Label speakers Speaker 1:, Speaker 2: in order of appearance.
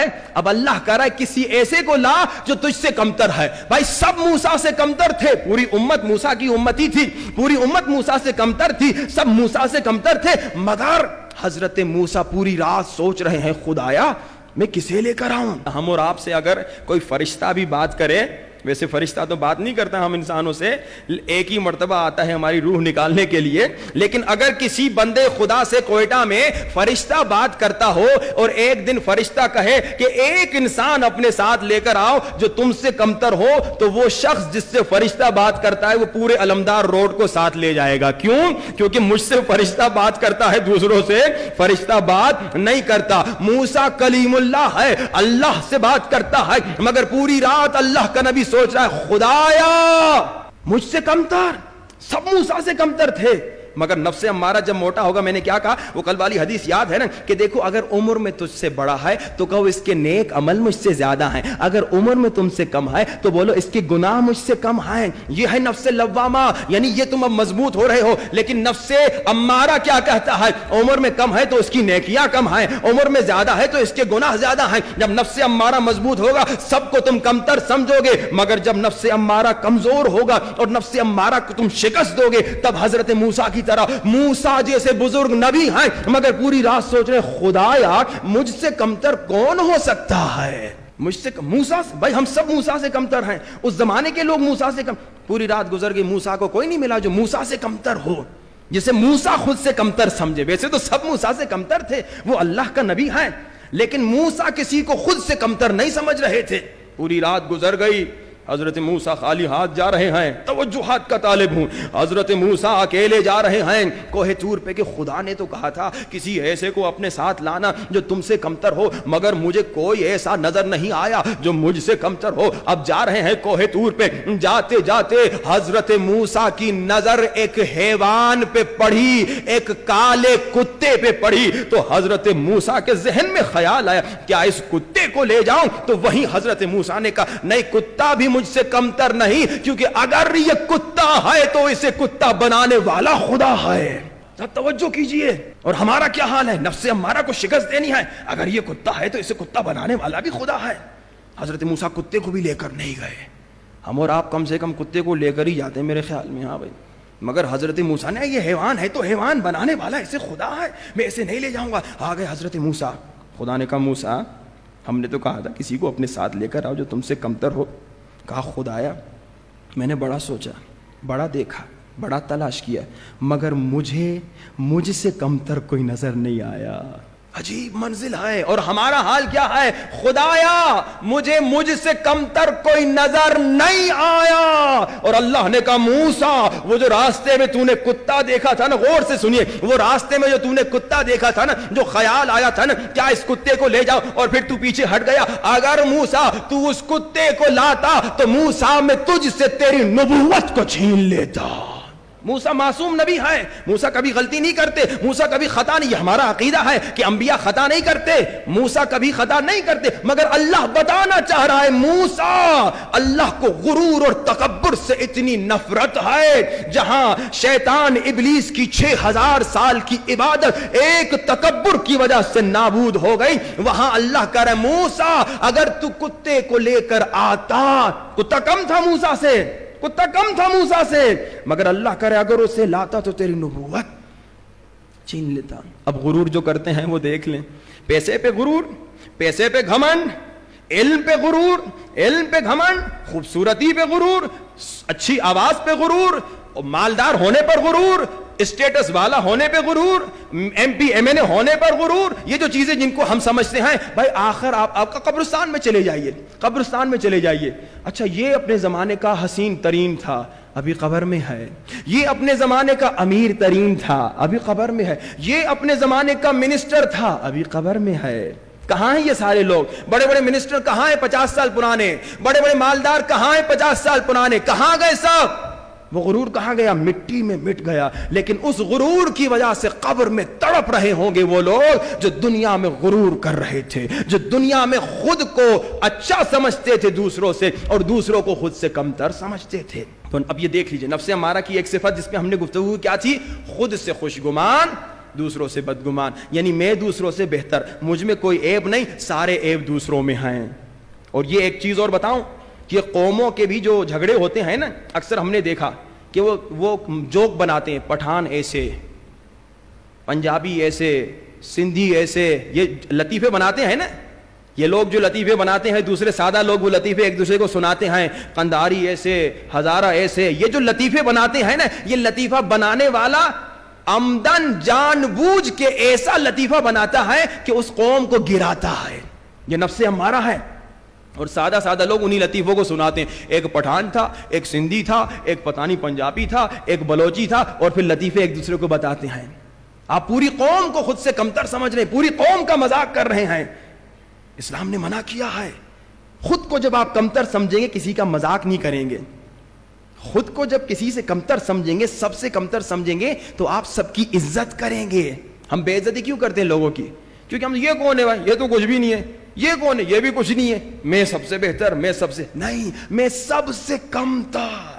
Speaker 1: ہے, اب اللہ کہہ رہا ہے کسی ایسے کو لا جو تجھ سے کمتر ہے. بھائی سب موسیٰ سے کمتر تھے, پوری امت موسیٰ کی امتی تھی, پوری امت موسیٰ سے کمتر تھی, سب موسیٰ سے کمتر تھے, مگر حضرت موسیٰ پوری رات سوچ رہے ہیں خدایا میں کسے لے کر آؤں. ہم اور آپ سے اگر کوئی فرشتہ بھی بات کرے, ویسے فرشتہ تو بات نہیں کرتا ہم انسانوں سے, ایک ہی مرتبہ آتا ہے ہماری روح نکالنے کے لیے, لیکن اگر کسی بندے خدا سے کوئٹہ میں فرشتہ بات کرتا ہو اور ایک دن فرشتہ کہے کہ ایک انسان اپنے ساتھ لے کر آؤ جو تم سے کمتر ہو, تو وہ شخص جس سے فرشتہ بات کرتا ہے وہ پورے علمدار روڈ کو ساتھ لے جائے گا. کیوں؟ کیونکہ مجھ سے فرشتہ بات کرتا ہے, دوسروں سے فرشتہ بات نہیں کرتا. موسیٰ کلیم اللہ ہے, اللہ سے بات کرتا ہے, مگر پوری رات اللہ کا نبی سوچ رہا ہے خدایا مجھ سے کمتر, سب موسیٰ سے کمتر تھے, مگر نفس امارہ جب موٹا ہوگا, میں نے کیا کہا وہ کل والی حدیث یاد ہے نا کہ دیکھو اگر عمر میں تجھ سے بڑا ہے تو کہو اس کے نیک عمل مجھ سے زیادہ ہیں, اگر عمر میں تم سے کم ہے تو بولو اس کے گناہ مجھ سے کم ہیں. یہ ہے نفس لوامہ, یعنی یہ تم اب مضبوط ہو رہے ہو. لیکن نفس امارہ کیا کہتا ہے, عمر میں کم ہے تو اس کی نیکیاں کم ہیں, عمر میں زیادہ ہے تو اس کے گناہ زیادہ ہیں. جب نفس امارہ مضبوط ہوگا سب کو تم کمتر سمجھو گے, مگر جب نفس امارہ کمزور ہوگا اور نفس امارہ کو تم شکست دو گے, تب حضرت موسیٰ کی طرح موسیٰ جیسے بزرگ نبی ہیں مگر پوری رات سوچ رہے خدایا مجھ سے کمتر کون ہو سکتا ہے, مجھ سے موسیٰ, بھائی ہم سب موسیٰ سے کمتر ہیں, اس زمانے کے لوگ موسیٰ سے کم. پوری رات گزر گئی, موسیٰ کو کوئی نہیں ملا جو موسیٰ سے کمتر ہو, جسے موسیٰ خود سے کمتر سمجھے. ویسے تو سب موسیٰ سے کمتر تھے, وہ اللہ کا نبی ہیں, لیکن موسیٰ کسی کو خود سے کمتر نہیں سمجھ رہے تھے. پوری رات گزر گئی, حضرت موسیٰ خالی ہاتھ جا رہے ہیں, توجہات کا طالب ہوں, حضرت موسیٰ اکیلے جا رہے ہیں کوہ طور پہ کہ خدا نے تو کہا تھا کسی ایسے کو اپنے ساتھ لانا جو تم سے کمتر ہو, مگر مجھے کوئی ایسا نظر نہیں آیا جو مجھ سے کمتر ہو. اب جا رہے ہیں کوہ طور پہ, جاتے جاتے حضرت موسیٰ کی نظر ایک حیوان پہ پڑی, ایک کالے کتے پہ پڑی, تو حضرت موسیٰ کے ذہن میں خیال آیا کیا اس کتے کو لے جاؤں, تو وہیں حضرت موسیٰ نے کہا نہیں, کتا بھی مجھ سے کمتر نہیں, کیونکہ اگر یہ کتا ہے تو اسے کتا بنانے والا خدا ہے. توجہ کیجئے. اور ہمارا کیا حال ہے, نفس امارہ کو شکست دینی ہے, اگر یہ کتا ہے تو اسے کتا بنانے والا بھی خدا ہے. حضرت موسیٰ کتے کو بھی لے کر نہیں گئے, ہم اور آپ کم سے کم کتے کو لے کر ہی جاتے ہیں میرے خیال میں. ہاں بھائی, مگر حضرت موسیٰ نے یہ حیوان ہے تو حیوان بنانے والا اسے خدا ہے, میں اسے نہیں لے جاؤں گا. آ گئے حضرت موسیٰ, خدا نے کہا موسیٰ ہم نے تو کہا تھا کسی کو اپنے ساتھ لے کر آؤ جو تم سے کمتر ہو. کہا خدایا میں نے بڑا سوچا, بڑا دیکھا, بڑا تلاش کیا, مگر مجھ سے کمتر کوئی نظر نہیں آیا. عجیب منزل ہے. اور ہمارا حال کیا ہے, خدایا مجھ سے کمتر کوئی نظر نہیں آیا. اور اللہ نے کہا موسیٰ وہ جو راستے میں تو نے کتا دیکھا تھا نا, غور سے سنیے, وہ راستے میں جو تو نے کتا دیکھا تھا نا, جو خیال آیا تھا نا کیا اس کتے کو لے جاؤ, اور پھر تو پیچھے ہٹ گیا, اگر موسیٰ تو اس کتے کو لاتا تو موسیٰ میں تجھ سے تیری نبوت کو چھین لیتا. موسیٰ معصوم نبی ہے, موسیٰ کبھی غلطی نہیں کرتے, موسیٰ کبھی خطا نہیں. یہ ہمارا عقیدہ ہے کہ انبیاء خطا نہیں کرتے, موسیٰ کبھی خطا نہیں کرتے, مگر اللہ بتانا چاہ رہا ہے موسیٰ اللہ کو غرور اور تکبر سے اتنی نفرت ہے, جہاں شیطان ابلیس کی 6000 سال کی عبادت ایک تکبر کی وجہ سے نابود ہو گئی, وہاں اللہ کہہ رہا ہے موسیٰ اگر تو کتے کو لے کر آتا, کتا کم تھا موسیٰ سے, کتا کم تھا موسیٰ سے, مگر اللہ کرے اگر اسے لاتا تو تیری نبوت چھین لیتا. اب غرور جو کرتے ہیں وہ دیکھ لیں, پیسے پہ غرور, پیسے پہ گھمنڈ, علم پہ غرور, علم پہ گھمنڈ, خوبصورتی پہ غرور, اچھی آواز پہ غرور, مالدار ہونے پر غرور, اسٹیٹس والا ہونے پہ غرور, ایم پی ایم این اے ہونے پر غرور. یہ جو چیزیں جن کو ہم سمجھتے ہیں بھائی آخر آپ کا قبرستان میں چلے جائیے, قبرستان میں چلے جائیے. اچھا یہ اپنے زمانے کا حسین ترین تھا, ابھی قبر میں ہے. یہ اپنے زمانے کا امیر ترین تھا, ابھی قبر میں ہے. یہ اپنے زمانے کا منسٹر تھا, ابھی قبر میں ہے. کہاں ہیں یہ سارے لوگ, بڑے بڑے منسٹر کہاں ہیں 50 سال پرانے, بڑے بڑے مالدار کہاں ہیں 50 سال پرانے, کہاں گئے سب؟ وہ غرور کہاں گیا, مٹی میں مٹ گیا. لیکن اس غرور کی وجہ سے قبر میں تڑپ رہے ہوں گے وہ لوگ جو دنیا میں غرور کر رہے تھے, جو دنیا میں خود کو اچھا سمجھتے تھے دوسروں سے اور دوسروں کو خود سے کمتر سمجھتے تھے. تو اب یہ دیکھ لیجئے نفس امارہ کی ایک صفت جس پہ ہم نے گفتگو کیا تھی, خود سے خوشگمان دوسروں سے بدگمان، یعنی میں دوسروں سے بہتر، مجھ میں کوئی عیب نہیں، سارے عیب دوسروں میں ہیں۔ اور یہ ایک چیز اور بتاؤں کہ قوموں کے بھی جو جھگڑے ہوتے ہیں نا، اکثر ہم نے دیکھا کہ وہ جوک بناتے ہیں، پٹھان ایسے، پنجابی ایسے، سندھی ایسے، یہ لطیفے بناتے ہیں نا، یہ لوگ جو لطیفے بناتے ہیں، دوسرے سادہ لوگ وہ لطیفے ایک دوسرے کو سناتے ہیں، قنداری ایسے، ہزارہ ایسے، یہ جو لطیفے بناتے ہیں نا، یہ لطیفہ بنانے والا عمدن جان بوجھ کے ایسا لطیفہ بناتا ہے کہ اس قوم کو گراتا ہے، یہ نفس ہمارا ہے۔ اور سادہ سادہ لوگ انہی لطیفوں کو سناتے ہیں، ایک پٹھان تھا، ایک سندھی تھا، ایک پتہ نہیں پنجابی تھا، ایک بلوچی تھا، اور پھر لطیفے ایک دوسرے کو بتاتے ہیں۔ آپ پوری قوم کو خود سے کمتر سمجھ رہے ہیں، پوری قوم کا مذاق کر رہے ہیں۔ اسلام نے منع کیا ہے، خود کو جب آپ کمتر سمجھیں گے کسی کا مذاق نہیں کریں گے، خود کو جب کسی سے کمتر سمجھیں گے، سب سے کمتر سمجھیں گے تو آپ سب کی عزت کریں گے۔ ہم بے عزتی کیوں کرتے ہیں لوگوں کی؟ کیونکہ ہم یہ کون ہے بھائی، یہ تو کچھ بھی نہیں ہے، یہ کون ہے، یہ بھی کچھ نہیں ہے، میں سب سے بہتر، میں سب سے نہیں، میں سب سے کمتر۔